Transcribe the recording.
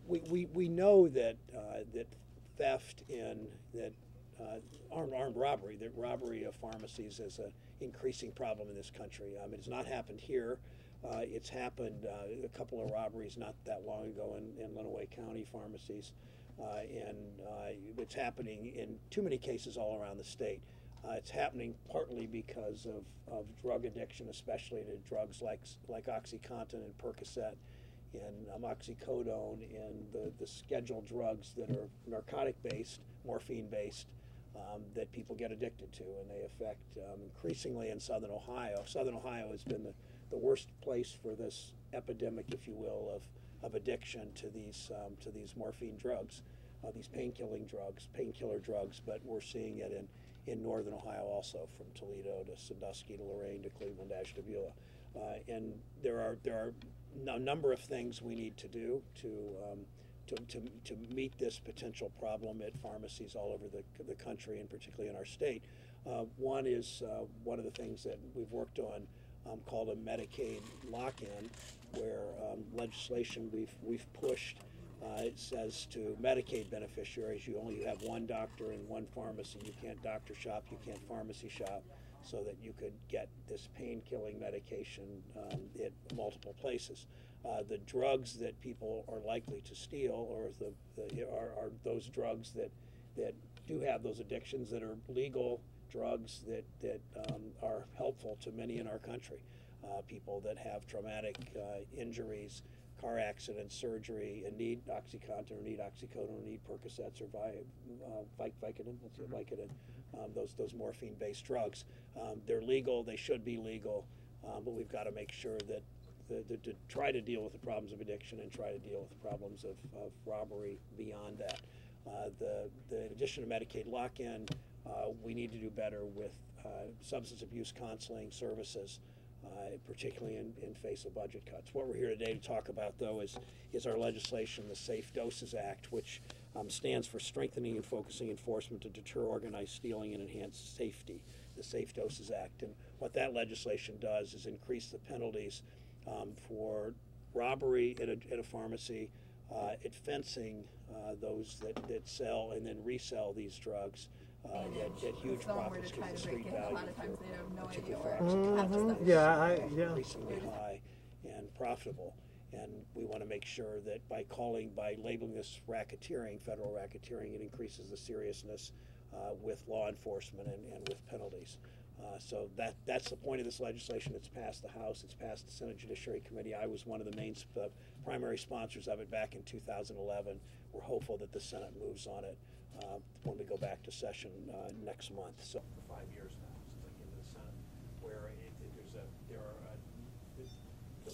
We know that that theft and that armed robbery, that robbery of pharmacies is an increasing problem in this country. It has not happened here. It's happened a couple of robberies not that long ago in Lenawee County pharmacies, and it's happening in too many cases all around the state. It's happening partly because of drug addiction, especially to drugs like OxyContin and Percocet and oxycodone and the scheduled drugs that are narcotic-based, morphine-based, that people get addicted to, and they affect increasingly in Southern Ohio. Southern Ohio has been the worst place for this epidemic, if you will, of addiction to these morphine drugs, these painkiller drugs, but we're seeing it in Northern Ohio also, from Toledo to Sandusky to Lorain to Cleveland to Ashtabula. And there are a number of things we need to do to meet this potential problem at pharmacies all over the country, and particularly in our state. One is one of the things that we've worked on called a Medicaid lock-in, where legislation we've pushed. It says to Medicaid beneficiaries, you only have one doctor and one pharmacy. You can't doctor shop, you can't pharmacy shop, so that you could get this pain-killing medication at multiple places. The drugs that people are likely to steal are those drugs that do have those addictions, that are legal drugs that are helpful to many in our country. People that have traumatic injuries, car accidents, surgery, and need OxyContin or need oxycodone or need Percocets or Vicodin, those morphine-based drugs. They're legal, they should be legal, but we've got to make sure that to try to deal with the problems of addiction and try to deal with the problems of robbery beyond that. In addition to Medicaid lock-in, we need to do better with substance abuse counseling services, particularly in face of budget cuts. What we're here today to talk about, though, is our legislation, the Safe Doses Act, which stands for Strengthening and Focusing Enforcement to Deter Organized Stealing and Enhance Safety, the Safe Doses Act. And what that legislation does is increase the penalties for robbery at a pharmacy, at fencing those that sell and then resell these drugs at huge profits, because the street value increasingly high and profitable. And we want to make sure that by labeling this racketeering, federal racketeering, it increases the seriousness with law enforcement and with penalties. So that's the point of this legislation. It's passed the House, it's passed the Senate Judiciary Committee. I was one of the main primary sponsors of it back in 2011. We're hopeful that the Senate moves on it when we go back to session next month. So for 5 years now.